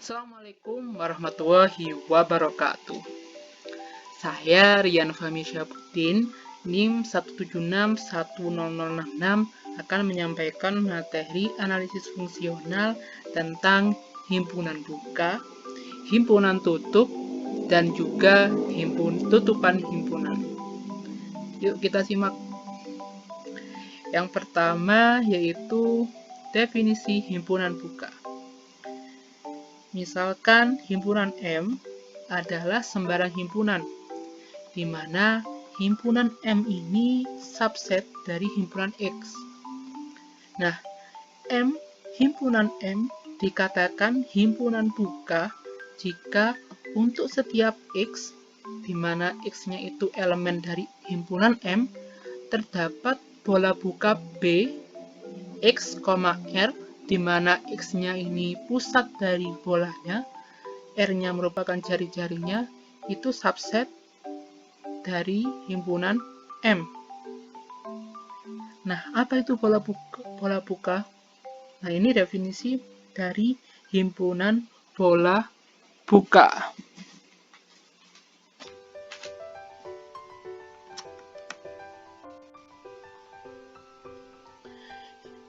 Assalamualaikum warahmatullahi wabarakatuh. Saya Rian Fahmi Syapuddin, NIM 1761066 akan menyampaikan materi analisis fungsional tentang himpunan buka, himpunan tutup, dan juga tutupan himpunan. Yuk kita simak. Yang pertama yaitu definisi himpunan buka. Misalkan himpunan M adalah sembarang himpunan, di mana himpunan M ini subset dari himpunan X. Nah, himpunan M dikatakan himpunan buka jika untuk setiap X, di mana X-nya itu elemen dari himpunan M, terdapat bola buka B, X, R, di mana X-nya ini pusat dari bolanya, R-nya merupakan jari-jarinya, itu subset dari himpunan M. Nah, apa itu bola buka? Nah, ini definisi dari himpunan bola buka.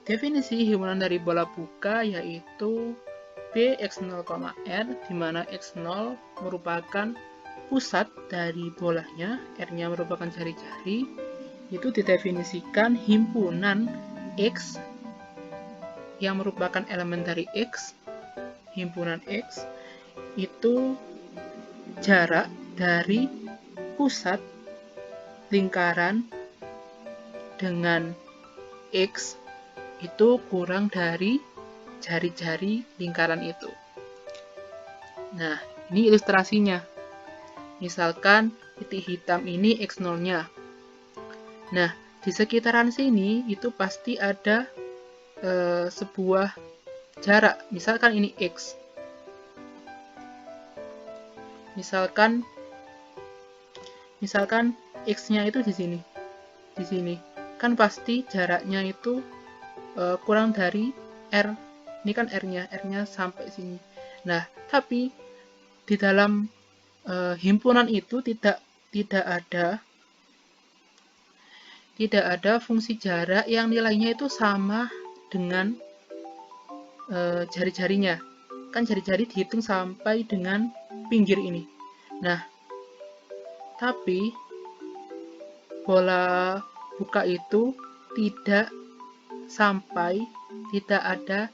Definisi himpunan dari bola buka yaitu B X0, R, di mana X0 merupakan pusat dari bolanya, R-nya merupakan jari-jari, itu didefinisikan himpunan X yang merupakan elemen dari X, himpunan X, itu jarak dari pusat lingkaran dengan X itu kurang dari jari-jari lingkaran itu. Nah, ini ilustrasinya. Misalkan titik hitam ini X0-nya. Nah, di sekitaran sini itu pasti ada sebuah jarak. Misalkan ini X. Misalkan X-nya itu di sini. Di sini. Kan pasti jaraknya itu kurang dari R. Ini kan R-nya sampai sini. Nah, tapi di dalam himpunan itu tidak ada fungsi jarak yang nilainya itu sama dengan jari-jarinya. Kan jari-jari dihitung sampai dengan pinggir ini. Nah, tapi bola buka itu tidak ada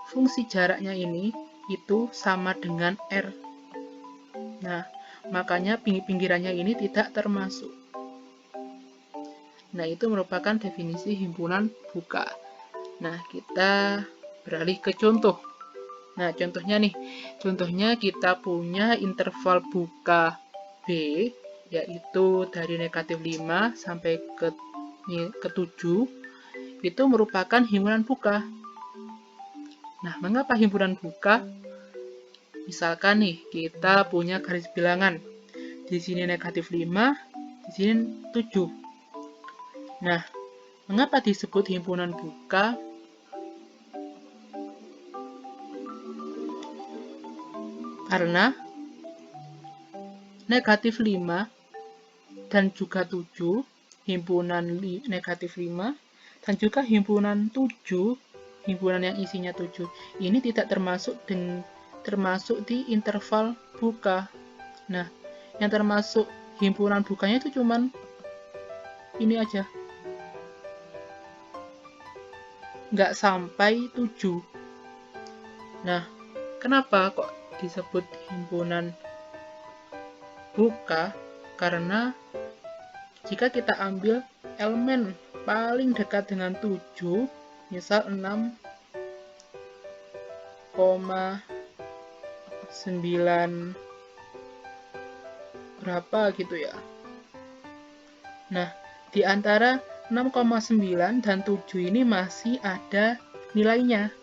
fungsi jaraknya ini itu sama dengan R. Nah, makanya pinggirannya ini tidak termasuk. Nah, itu merupakan definisi himpunan buka. Nah, kita beralih ke contoh. Nah, contohnya kita punya interval buka B, yaitu dari negatif 5 sampai ke 7, itu merupakan himpunan buka. Nah, mengapa himpunan buka? Misalkan nih, kita punya garis bilangan. Di sini negatif 5, di sini 7. Nah, mengapa disebut himpunan buka? Karena negatif 5 dan juga 7, himpunan negatif 5, dan juga himpunan 7, himpunan yang isinya 7, ini tidak termasuk di interval buka. Nah, yang termasuk himpunan bukanya itu cuman ini aja, nggak sampai 7. Nah, kenapa kok disebut himpunan buka? Karena jika kita ambil elemen paling dekat dengan 7, misal 6,9 berapa gitu ya. Nah, di antara 6,9 dan 7 ini masih ada nilainya.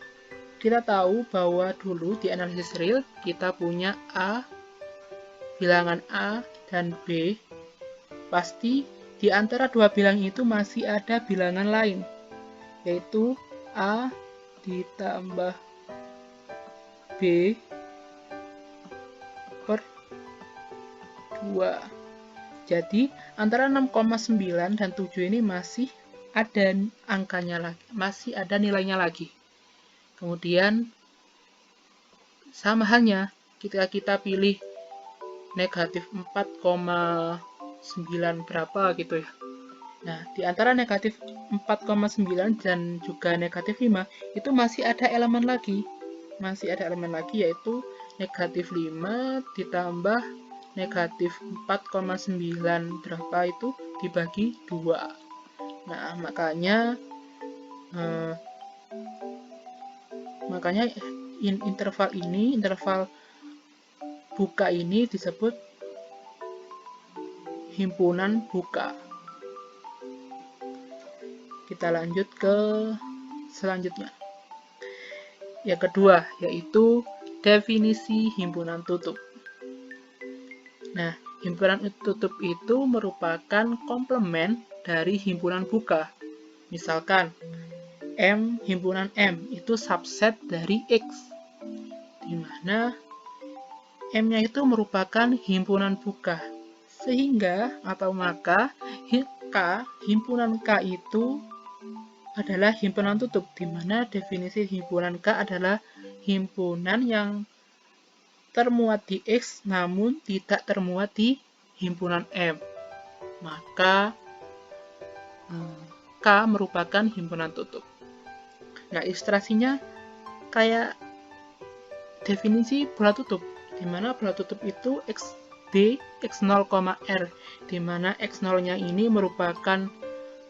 Kita tahu bahwa dulu di analisis real kita punya A, bilangan A dan B. Pasti di antara dua bilangan itu masih ada bilangan lain, yaitu A ditambah B per 2. Jadi antara 6,9 dan 7 ini masih ada angkanya lagi, masih ada nilainya lagi. Kemudian sama halnya ketika kita pilih negatif 4,9 berapa gitu ya. Nah, di antara negatif 4,9 dan juga negatif 5 itu masih ada elemen lagi. Masih ada elemen lagi, yaitu negatif 5 ditambah negatif 4,9 berapa itu dibagi 2. Nah, makanya interval buka ini disebut himpunan buka. Kita lanjut ke selanjutnya. Yang kedua, yaitu definisi himpunan tutup. Nah, himpunan tutup itu merupakan komplement dari himpunan buka. Misalkan, himpunan M itu subset dari X, di mana M-nya itu merupakan himpunan buka. Sehingga, atau maka, himpunan K itu adalah himpunan tutup, di mana definisi himpunan K adalah himpunan yang termuat di X namun tidak termuat di himpunan M. Maka K merupakan himpunan tutup. Nah, ilustrasinya kayak definisi bola tutup, di mana bola tutup itu XD X0, R, di mana X0-nya ini merupakan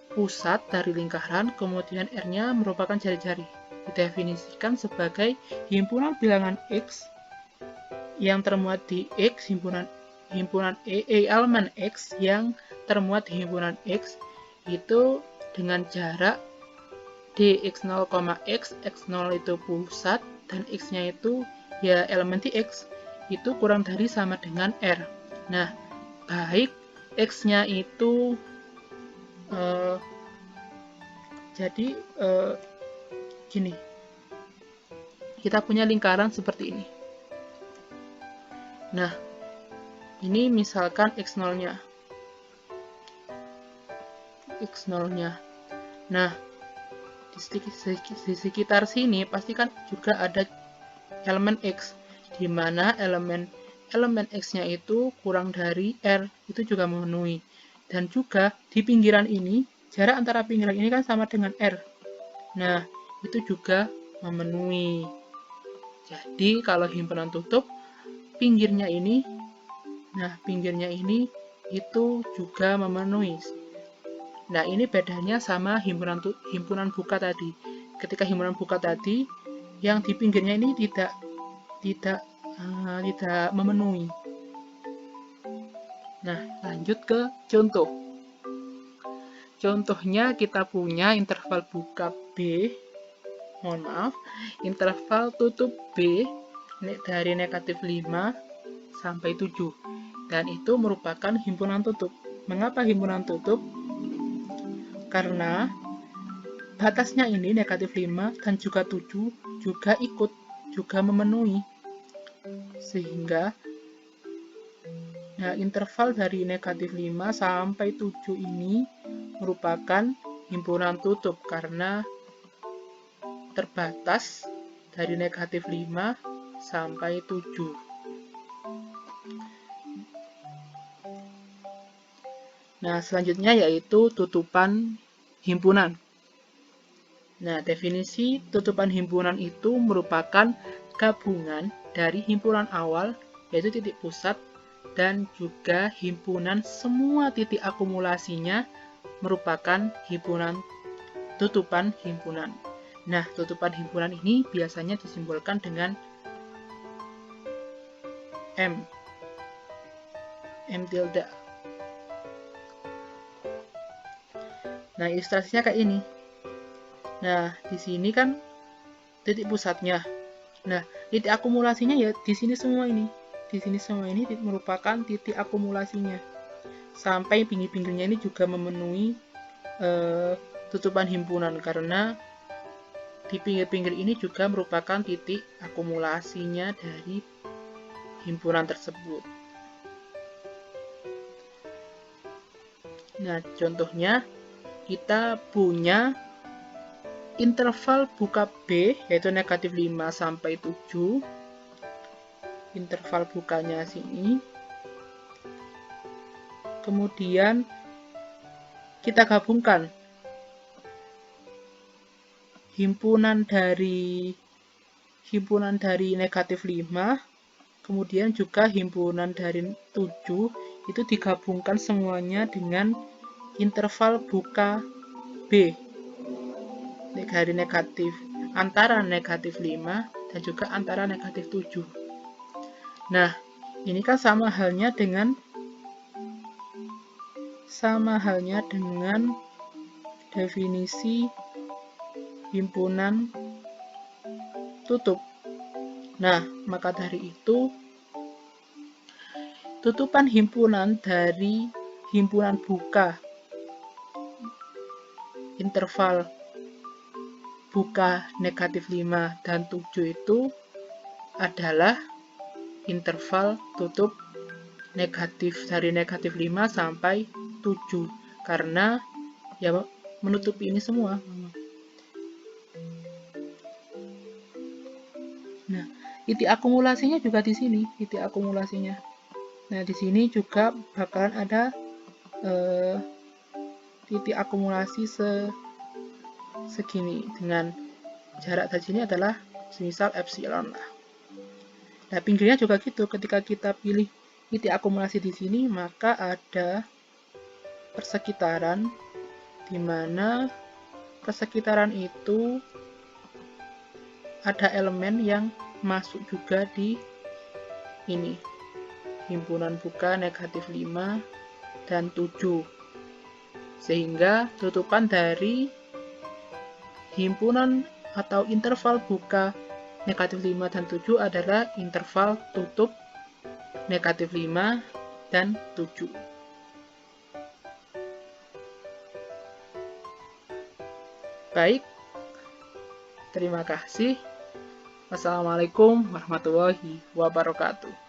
pusat dari lingkaran, kemudian R-nya merupakan jari-jari. Didefinisikan sebagai himpunan bilangan X yang termuat di X, himpunan elemen X yang termuat di himpunan X itu dengan jarak dx0, x, x0 itu pusat dan x-nya itu ya elemen di X itu kurang dari sama dengan R. Nah, baik x-nya itu jadi gini, kita punya lingkaran seperti ini. Nah, ini misalkan x0-nya. Nah, di sekitar sini pasti kan juga ada elemen X, di mana elemen X-nya itu kurang dari R, itu juga memenuhi. Dan juga di pinggiran ini, jarak antara pinggiran ini kan sama dengan R. Nah, itu juga memenuhi. Jadi, kalau himpunan tutup, pinggirnya ini itu juga memenuhi. Nah, ini bedanya sama himpunan buka tadi. Ketika himpunan buka tadi, yang di pinggirnya ini tidak memenuhi. Nah, lanjut ke contoh. Contohnya kita punya interval buka B, interval tutup B dari negatif 5 sampai 7. Dan itu merupakan himpunan tutup. Mengapa himpunan tutup? Karena batasnya ini negatif 5 dan juga 7 juga memenuhi. Sehingga interval dari negatif 5 sampai 7 ini merupakan himpunan tutup karena terbatas dari negatif 5 sampai 7. Nah, selanjutnya yaitu tutupan himpunan. Nah, definisi tutupan himpunan itu merupakan gabungan dari himpunan awal, yaitu titik pusat, dan juga himpunan semua titik akumulasinya merupakan tutupan himpunan. Nah, tutupan himpunan ini biasanya disimbolkan dengan M tilde. Nah, ilustrasinya kayak ini. Nah, di sini kan titik pusatnya. Nah, titik akumulasinya ya di sini semua ini. Di sini semua ini merupakan titik akumulasinya. Sampai pinggir-pinggirnya ini juga memenuhi tutupan himpunan karena di pinggir-pinggir ini juga merupakan titik akumulasinya dari himpunan tersebut. Nah, contohnya kita punya interval buka B, yaitu negatif 5 sampai 7. Interval bukanya sini. Kemudian kita gabungkan himpunan dari negatif 5, kemudian juga himpunan dari 7, itu digabungkan semuanya dengan interval buka B dari negatif, antara negatif 5 dan juga antara negatif 7. Nah, ini kan sama halnya dengan definisi himpunan tutup. Nah, maka dari itu tutupan himpunan dari himpunan buka interval buka negatif 5 dan 7 itu adalah interval tutup negatif dari negatif 5 sampai 7, karena ya menutupi ini semua. Nah, titik akumulasinya juga di sini, titik akumulasinya. Nah, di sini juga bakalan ada titik akumulasi segini dengan jarak dari sini adalah semisal epsilon lah. Nah, pinggirnya juga gitu, ketika kita pilih titik akumulasi di sini, maka ada persekitaran, di mana persekitaran itu ada elemen yang masuk juga di ini, himpunan buka negatif 5 dan 7, sehingga tutupan dari himpunan atau interval buka negatif 5 dan 7 adalah interval tutup negatif 5 dan 7. Baik, terima kasih. Wassalamualaikum warahmatullahi wabarakatuh.